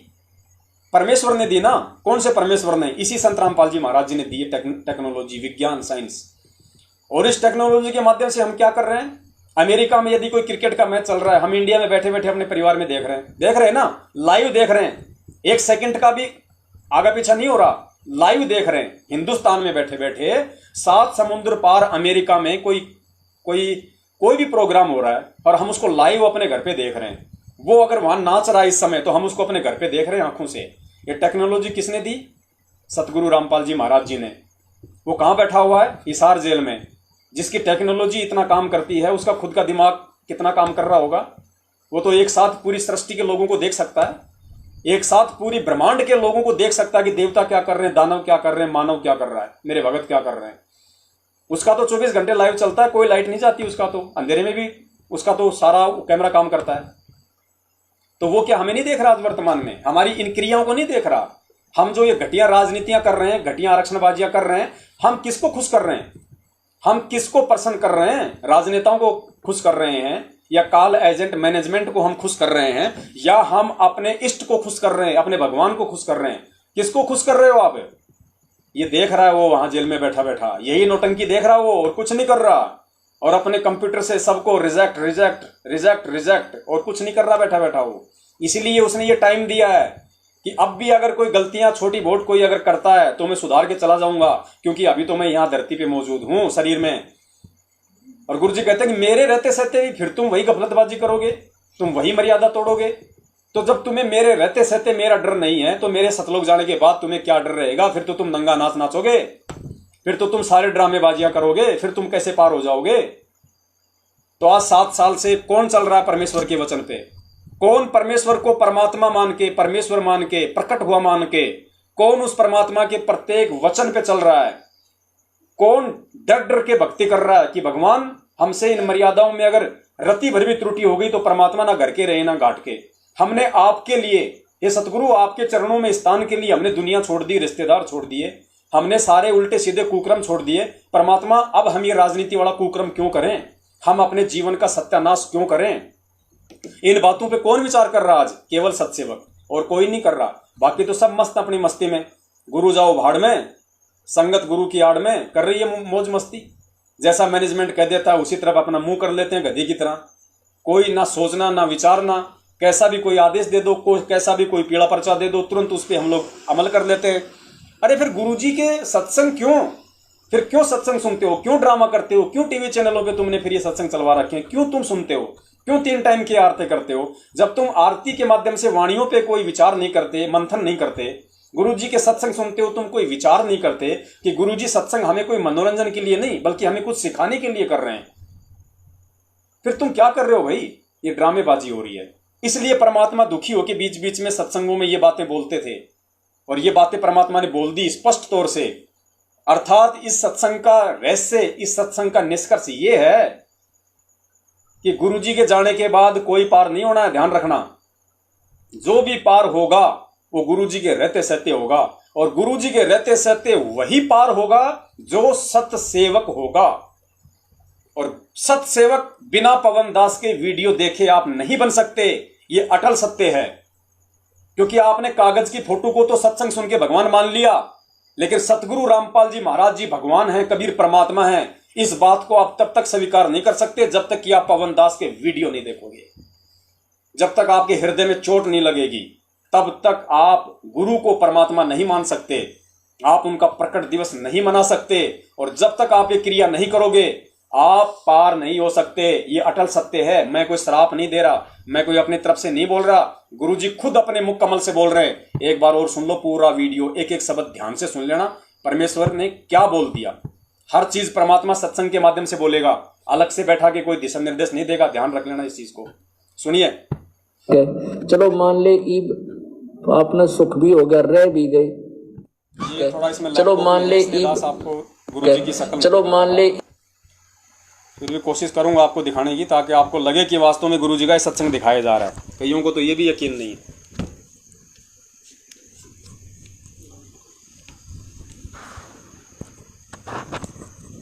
परमेश्वर ने दी ना। कौन से परमेश्वर ने? इसी संत रामपाल जी महाराज जी ने दी टेक्नोलॉजी, विज्ञान, साइंस। और इस टेक्नोलॉजी के माध्यम से हम क्या कर रहे हैं? अमेरिका में यदि कोई क्रिकेट का मैच चल रहा है, हम इंडिया में बैठे बैठे अपने परिवार में देख रहे हैं ना, लाइव देख रहे हैं। 1 सेकंड का भी आगा पीछा नहीं हो रहा, लाइव देख रहे हैं। हिंदुस्तान में बैठे बैठे 7 समुद्र पार अमेरिका में कोई भी प्रोग्राम हो रहा है और हम उसको लाइव अपने घर पे देख रहे हैं। वो अगर वहां नाच रहा है इस समय, तो हम उसको अपने घर पे देख रहे हैं आंखों से। ये टेक्नोलॉजी किसने दी? सतगुरु रामपाल जी महाराज जी ने। वो कहां बैठा हुआ है? हिसार जेल में। जिसकी टेक्नोलॉजी इतना काम करती है, उसका खुद का दिमाग कितना काम कर रहा होगा? वो तो एक साथ पूरी सृष्टि के लोगों को देख सकता है, एक साथ पूरी ब्रह्मांड के लोगों को देख सकता है कि देवता क्या कर रहे हैं, दानव क्या कर रहे हैं, मानव क्या कर रहा है, मेरे भगत क्या कर रहे हैं। उसका तो 24 घंटे लाइव चलता है, कोई लाइट नहीं जाती उसका, तो अंधेरे में भी उसका तो सारा कैमरा काम करता है। तो वो क्या हमें नहीं देख रहा आज वर्तमान में? हमारी इन क्रियाओं को नहीं देख रहा? हम जो ये घटिया राजनीतियां कर रहे हैं, घटिया आरक्षणबाजियां कर रहे हैं, हम किसको खुश कर रहे हैं? हम किसको प्रसन्न कर रहे हैं? राजनेताओं को खुश कर रहे हैं, या काल एजेंट मैनेजमेंट को हम खुश कर रहे हैं, या हम अपने इष्ट को खुश कर रहे हैं, अपने भगवान को खुश कर रहे हैं? किसको खुश कर रहे हो आप? ये देख रहा है वो वहां जेल में बैठा बैठा, यही नौटंकी देख रहा है वो, और कुछ नहीं कर रहा, और अपने कंप्यूटर से सबको रिजेक्ट रिजेक्ट रिजेक्ट रिजेक्ट, और कुछ नहीं कर रहा बैठा बैठा वो। इसीलिए उसने ये टाइम दिया है कि अब भी अगर कोई गलतियां छोटी बहुत कोई अगर करता है तो मैं सुधार के चला जाऊंगा, क्योंकि अभी तो मैं यहां धरती पे मौजूद हूं शरीर में। और गुरु जी कहते हैं कि मेरे रहते सहते भी फिर तुम वही गफलतबाजी करोगे, तुम वही मर्यादा तोड़ोगे। तो जब तुम्हें मेरे रहते सहते मेरा डर नहीं है, तो मेरे सतलोक जाने के बाद तुम्हें क्या डर रहेगा? फिर तो तुम नंगा नाच नाचोगे, फिर तो तुम सारे ड्रामेबाजियां करोगे, फिर तुम कैसे पार हो जाओगे? तो आज 7 साल से कौन चल रहा है परमेश्वर के वचन पे? कौन परमेश्वर को परमात्मा मान के, परमेश्वर मान के, प्रकट हुआ मान के, कौन उस परमात्मा के प्रत्येक वचन पे चल रहा है? कौन डर डर के भक्ति कर रहा है कि भगवान हमसे इन मर्यादाओं में अगर रति भर भी त्रुटि हो गई तो परमात्मा ना घर के रहे ना घाट के। हमने आपके लिए, ये सतगुरु आपके चरणों में स्थान के लिए हमने दुनिया छोड़ दी, रिश्तेदार छोड़ दिए, हमने सारे उल्टे सीधे कुक्रम छोड़ दिए। परमात्मा अब हम ये राजनीति वाला कुक्रम क्यों करें? हम अपने जीवन का सत्यानाश क्यों करें? इन बातों पे कौन विचार कर रहा आज? केवल सत्सेवक, और कोई नहीं कर रहा। बाकी तो सब मस्त अपनी मस्ती में, गुरु जाओ भाड़ में, संगत गुरु की आड़ में कर रही है मौज मस्ती। जैसा मैनेजमेंट कह देता है उसी तरफ अपना मुंह कर लेते हैं गधी की तरह। कोई ना सोचना ना विचारना, कैसा भी कोई आदेश दे दो, कैसा भी कोई पीड़ा पर्चा दे दो, तुरंत उस पर हम लोग अमल कर लेते हैं। अरे फिर गुरुजी के सत्संग क्यों? फिर क्यों सत्संग सुनते हो? क्यों ड्रामा करते हो? क्यों टीवी चैनलों पे तुमने फिर ये सत्संग चलवा रखे हैं? क्यों तुम सुनते हो? क्यों 3 टाइम की आरती करते हो? जब तुम आरती के माध्यम से वाणियों पे कोई विचार नहीं करते, मंथन नहीं करते, गुरुजी के सत्संग सुनते हो, तुम कोई विचार नहीं करते कि गुरुजी सत्संग हमें कोई मनोरंजन के लिए नहीं बल्कि हमें कुछ सिखाने के लिए कर रहे हैं, फिर तुम क्या कर रहे हो भाई? ये ड्रामेबाजी हो रही है। इसलिए परमात्मा दुखी होकर बीच बीच में सत्संगों में ये बातें बोलते थे, और ये बातें परमात्मा ने बोल दी स्पष्ट तौर से। अर्थात इस सत्संग का रहस्य, इस सत्संग का निष्कर्ष ये है कि गुरुजी के जाने के बाद कोई पार नहीं होना है। ध्यान रखना, जो भी पार होगा वो गुरुजी के रहते सहते होगा, और गुरुजी के रहते सहते वही पार होगा जो सत्य सेवक होगा। और सत्य सेवक बिना पवन दास के वीडियो देखे आप नहीं बन सकते, ये अटल सत्य है। क्योंकि आपने कागज की फोटो को तो सत्संग सुन के भगवान मान लिया, लेकिन सतगुरु रामपाल जी महाराज जी भगवान हैं, कबीर परमात्मा हैं, इस बात को आप तब तक स्वीकार नहीं कर सकते जब तक कि आप पवन दास के वीडियो नहीं देखोगे। जब तक आपके हृदय में चोट नहीं लगेगी तब तक आप गुरु को परमात्मा नहीं मान सकते, आप उनका प्रकट दिवस नहीं मना सकते, और जब तक आप ये क्रिया नहीं करोगे आप पार नहीं हो सकते। ये अटल सत्य है। मैं कोई श्राप नहीं दे रहा, मैं कोई अपनी तरफ से नहीं बोल रहा, गुरुजी खुद अपने मुख कमल से बोल रहे हैं। एक बार और सुन लो पूरा वीडियो, एक एक शब्द ध्यान से सुन लेना, परमेश्वर ने क्या बोल दिया। हर चीज परमात्मा सत्संग के माध्यम से बोलेगा, अलग से बैठा के कोई दिशा निर्देश नहीं देगा। ध्यान रख लेना इस चीज को। सुनिए, चलो मान ले अपना सुख भी हो गया, रह भी गए। थोड़ा इसमें चलो मान ले आपको गुरुजी की शकल, चलो मान ले, फिर भी कोशिश करूंगा आपको दिखाने की, ताकि आपको लगे कि वास्तव में गुरुजी का सत्संग दिखाया जा रहा है। कईयों को तो ये भी यकीन नहीं है।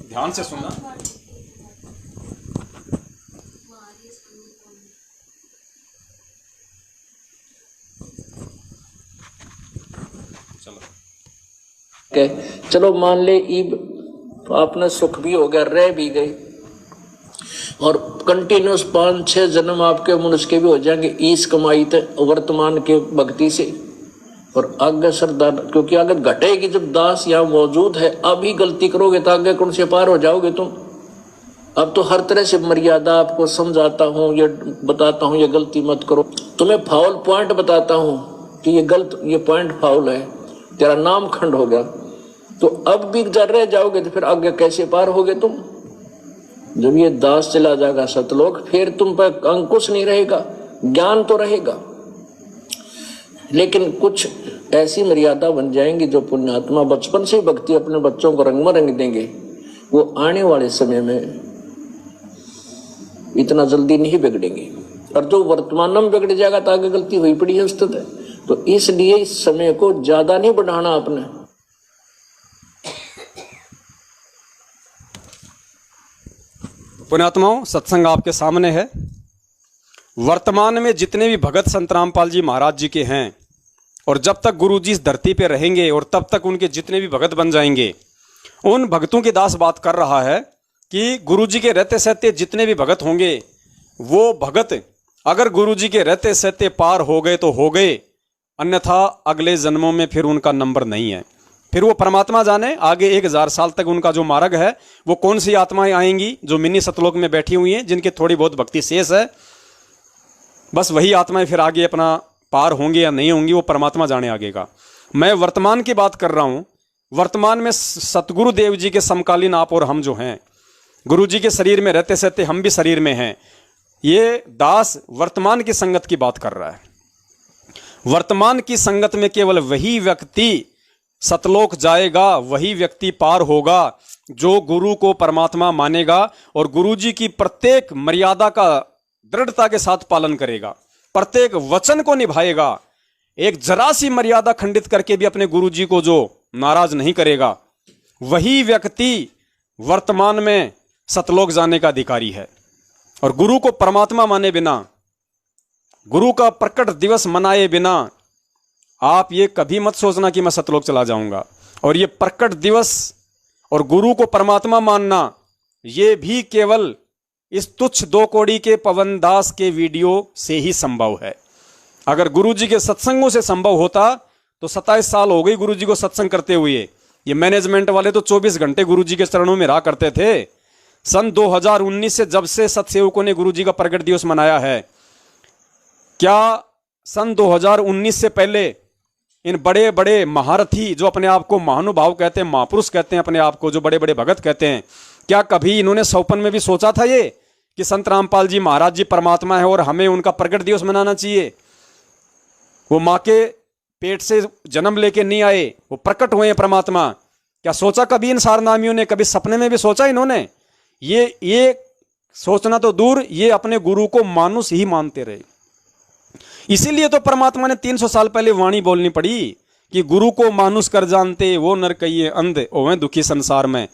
ध्यान से सुनना। चलो मान ले अपना सुख भी हो गया, रह भी गए, और कंटिन्यूस 5-6 जन्म आपके मनुष्य के भी हो जाएंगे इस कमाई थे वर्तमान के भक्ति से। और आगे सरदार, क्योंकि आगे घटेगी जब दास यहाँ मौजूद है। अभी गलती करोगे तो आगे कौन से पार हो जाओगे तुम। अब तो हर तरह से मर्यादा आपको समझाता हूँ, ये बताता हूँ ये गलती मत करो, तुम्हें फाउल पॉइंट बताता हूँ कि ये गलत, ये पॉइंट फाउल है, तेरा नाम खंड हो गया। तो अब भी जर रह जाओगे तो फिर आगे कैसे पार होगे तुम। जब ये दास चला जाएगा सतलोक, फिर तुम पर अंकुश नहीं रहेगा, ज्ञान तो रहेगा, लेकिन कुछ ऐसी मर्यादा बन जाएंगी जो पुण्यात्मा बचपन से भक्ति अपने बच्चों को रंग में रंग देंगे, वो आने वाले समय में इतना जल्दी नहीं बिगड़ेंगे। और जो वर्तमान में बिगड़ जाएगा तो आगे गलती हुई पड़ी है स्थित है। तो इसलिए इस समय को ज्यादा नहीं बढ़ाना आपने। पुण्यात्माओं, सत्संग आपके सामने है। वर्तमान में जितने भी भगत संत रामपाल जी महाराज जी के हैं, और जब तक गुरु जी इस धरती पे रहेंगे और तब तक उनके जितने भी भगत बन जाएंगे, उन भगतों की दास बात कर रहा है कि गुरु जी के रहते सहते जितने भी भगत होंगे, वो भगत अगर गुरु जी के रहते सहते पार हो गए तो हो गए, अन्यथा अगले जन्मों में फिर उनका नंबर नहीं है। फिर वो परमात्मा जाने आगे 1000 साल तक उनका जो मार्ग है, वो कौन सी आत्माएं आएंगी जो मिनी सतलोक में बैठी हुई हैं, जिनके थोड़ी बहुत भक्ति शेष है, बस वही आत्माएं फिर आगे अपना पार होंगे या नहीं होंगी वो परमात्मा जाने आगे का। मैं वर्तमान की बात कर रहा हूं। वर्तमान में सतगुरु देव जी के समकालीन आप और हम जो हैं, गुरु जी के शरीर में रहते सहते हम भी शरीर में हैं। ये दास वर्तमान की संगत की बात कर रहा है। वर्तमान की संगत में केवल वही व्यक्ति सतलोक जाएगा, वही व्यक्ति पार होगा जो गुरु को परमात्मा मानेगा और गुरु जी की प्रत्येक मर्यादा का दृढ़ता के साथ पालन करेगा, प्रत्येक वचन को निभाएगा। एक जरा सी मर्यादा खंडित करके भी अपने गुरु जी को जो नाराज नहीं करेगा, वही व्यक्ति वर्तमान में सतलोक जाने का अधिकारी है। और गुरु को परमात्मा माने बिना, गुरु का प्रकट दिवस मनाए बिना आप ये कभी मत सोचना कि मैं सतलोक चला जाऊंगा। और ये प्रकट दिवस और गुरु को परमात्मा मानना ये भी केवल इस तुच्छ 2 कौड़ी के पवन दास के वीडियो से ही संभव है। अगर गुरु जी के सत्संगों से संभव होता तो 27 साल हो गई गुरु जी को सत्संग करते हुए। ये मैनेजमेंट वाले तो 24 घंटे गुरु जी के चरणों में रहा करते थे। सन 2019 से जब से सतसेवकों ने गुरु जी का प्रकट दिवस मनाया है, क्या सन 2019 से पहले इन बड़े बड़े महारथी जो अपने आप को महानुभाव कहते हैं, महापुरुष कहते हैं अपने आप को, जो बड़े बड़े भगत कहते हैं, क्या कभी इन्होंने सौपन में भी सोचा था ये कि संत रामपाल जी महाराज जी परमात्मा है और हमें उनका प्रकट दिवस मनाना चाहिए? वो माँ के पेट से जन्म लेके नहीं आए, वो प्रकट हुए हैं परमात्मा। क्या सोचा कभी इन सारनामियों ने? कभी सपने में भी सोचा इन्होंने? ये सोचना तो दूर, ये अपने गुरु को मानुष ही मानते रहे। इसीलिए तो परमात्मा ने 300 साल पहले वाणी बोलनी पड़ी कि गुरु को मानुष कर जानते वो नर कहिए अंध ओवें दुखी संसार में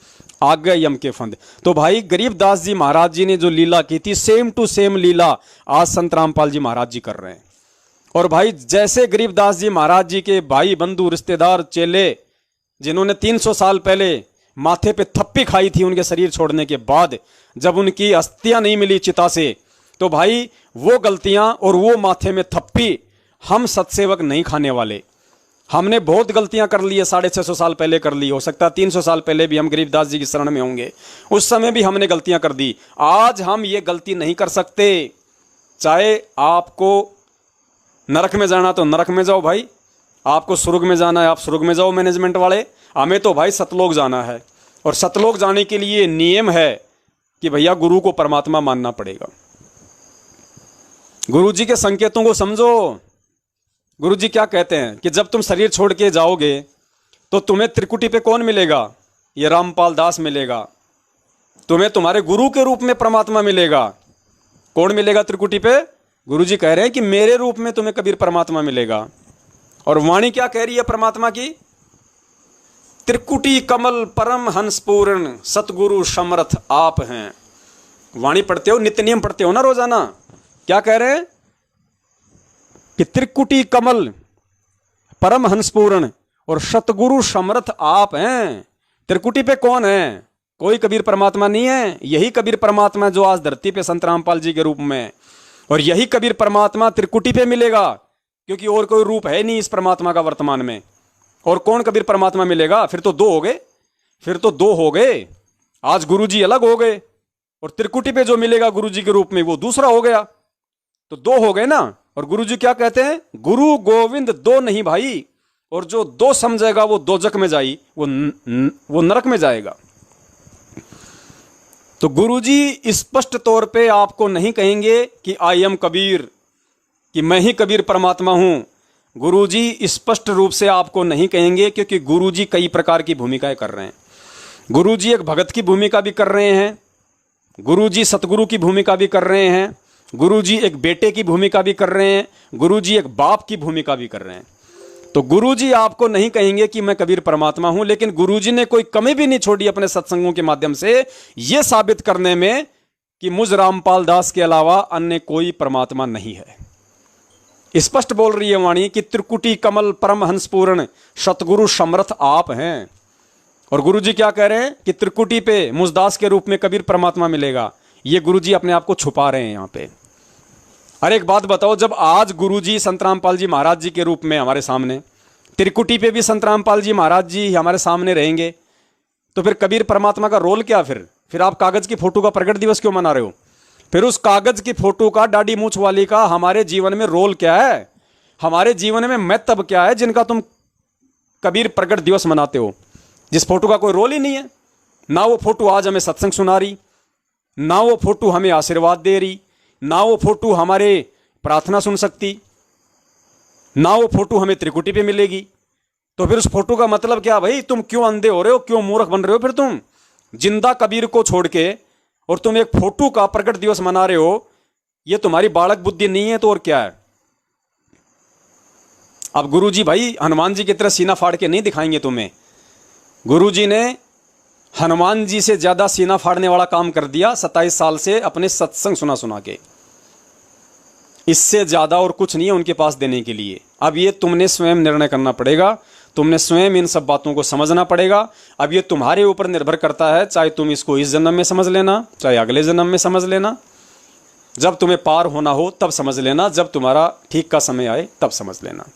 आ गए यम के फंद। तो भाई गरीबदास जी महाराज जी ने जो लीला की थी, सेम टू सेम लीला आज संत रामपाल जी महाराज जी कर रहे हैं। और भाई जैसे गरीबदास जी महाराज जी के भाई बंधु रिश्तेदार चेले जिन्होंने 300 साल पहले माथे पे थप्पी खाई थी उनके शरीर छोड़ने के बाद, जब उनकी अस्थियां नहीं मिली चिता से, तो भाई वो गलतियां और वो माथे में थप्पी हम सतसेवक नहीं खाने वाले। हमने बहुत गलतियां कर ली है, 650 साल पहले कर ली, हो सकता है 300 साल पहले भी हम गरीबदास जी की शरण में होंगे, उस समय भी हमने गलतियां कर दी। आज हम ये गलती नहीं कर सकते। चाहे आपको नरक में जाना तो नरक में जाओ भाई, आपको स्वर्ग में जाना है आप स्वर्ग में जाओ मैनेजमेंट वाले, हमें तो भाई सतलोक जाना है। और सतलोक जाने के लिए नियम है कि भैया गुरु को परमात्मा मानना पड़ेगा। गुरु जी के संकेतों को समझो। गुरु जी क्या कहते हैं कि जब तुम शरीर छोड़ के जाओगे तो तुम्हें त्रिकुटी पे कौन मिलेगा? ये रामपाल दास मिलेगा। तुम्हें तुम्हारे गुरु के रूप में परमात्मा मिलेगा। कौन मिलेगा त्रिकुटी पे? गुरु जी कह रहे हैं कि मेरे रूप में तुम्हें कबीर परमात्मा मिलेगा। और वाणी क्या कह रही है परमात्मा की? त्रिकुटी कमल परम हंस पूर्ण सतगुरु समर्थ आप हैं। वाणी पढ़ते हो, नित्य नियम पढ़ते हो ना रोजाना? क्या कह रहे हैं कि त्रिकुटी कमल परम हंस पूर्ण और सतगुरु समर्थ आप हैं। त्रिकुटी पे कौन है? कोई कबीर परमात्मा नहीं है, यही कबीर परमात्मा जो आज धरती पे संत रामपाल जी के रूप में, और यही कबीर परमात्मा त्रिकुटी पे मिलेगा, क्योंकि और कोई रूप है नहीं इस परमात्मा का वर्तमान में। और कौन कबीर परमात्मा मिलेगा? फिर तो दो हो गए, फिर तो दो हो गए। आज गुरु जी अलग हो गए और त्रिकुटी पे जो मिलेगा गुरु जी के रूप में वो दूसरा हो गया, तो दो हो गए ना। और गुरु जी क्या कहते हैं? गुरु गोविंद दो नहीं भाई, और जो दो समझेगा वो दोजक में जाई, वो नरक में जाएगा। तो गुरु जी स्पष्ट तौर पे आपको नहीं कहेंगे कि आई एम कबीर, कि मैं ही कबीर परमात्मा हूं। गुरु जी स्पष्ट रूप से आपको नहीं कहेंगे, क्योंकि गुरु जी कई प्रकार की भूमिकाएं कर रहे हैं। गुरु जी एक भगत की भूमिका भी कर रहे हैं, गुरु जी सतगुरु की भूमिका भी कर रहे हैं, गुरु जी एक बेटे की भूमिका भी कर रहे हैं, गुरु जी एक बाप की भूमिका भी कर रहे हैं। तो गुरु जी आपको नहीं कहेंगे कि मैं कबीर परमात्मा हूं, लेकिन गुरु जी ने कोई कमी भी नहीं छोड़ी अपने सत्संगों के माध्यम से यह साबित करने में कि मुझ रामपाल दास के अलावा अन्य कोई परमात्मा नहीं है। स्पष्ट बोल रही है वाणी कि त्रिकुटी कमल परम हंस पूर्ण सतगुरु समर्थ आप हैं। और गुरु जी क्या कह रहे हैं कि त्रिकुटी पे मुझदास के रूप में कबीर परमात्मा मिलेगा। ये गुरु जी अपने आप को छुपा रहे हैं यहां पे। अरे एक बात बताओ, जब आज गुरु जी संत रामपाल जी महाराज जी के रूप में हमारे सामने, त्रिकुटी पे भी संत रामपाल जी महाराज जी हमारे सामने रहेंगे, तो फिर कबीर परमात्मा का रोल क्या? फिर आप कागज की फोटो का प्रकट दिवस क्यों मना रहे हो? फिर उस कागज की फोटो का, दाढ़ी मूछ वाली का हमारे जीवन में रोल क्या है? हमारे जीवन में महत्व क्या है जिनका तुम कबीर प्रकट दिवस मनाते हो, जिस फोटो का कोई रोल ही नहीं है। ना वो फोटो आज हमें सत्संग सुना रही, ना वो फोटो हमें आशीर्वाद दे रही, ना वो फोटो हमारे प्रार्थना सुन सकती, ना वो फोटो हमें त्रिकुटी पे मिलेगी। तो फिर उस फोटो का मतलब क्या भाई? तुम क्यों अंधे हो रहे हो, क्यों मूर्ख बन रहे हो? फिर तुम जिंदा कबीर को छोड़ के और तुम एक फोटो का प्रकट दिवस मना रहे हो, ये तुम्हारी बालक बुद्धि नहीं है तो और क्या है? अब गुरुजी भाई हनुमान जी की तरह सीना फाड़ के नहीं दिखाएंगे तुम्हें। गुरुजी ने हनुमान जी से ज्यादा सीना फाड़ने वाला काम कर दिया 27 साल से अपने सत्संग सुना सुना के। इससे ज्यादा और कुछ नहीं है उनके पास देने के लिए। अब ये तुमने स्वयं निर्णय करना पड़ेगा, तुमने स्वयं इन सब बातों को समझना पड़ेगा। अब ये तुम्हारे ऊपर निर्भर करता है, चाहे तुम इसको इस जन्म में समझ लेना, चाहे अगले जन्म में समझ लेना। जब तुम्हें पार होना हो तब समझ लेना, जब तुम्हारा ठीक का समय आए तब समझ लेना।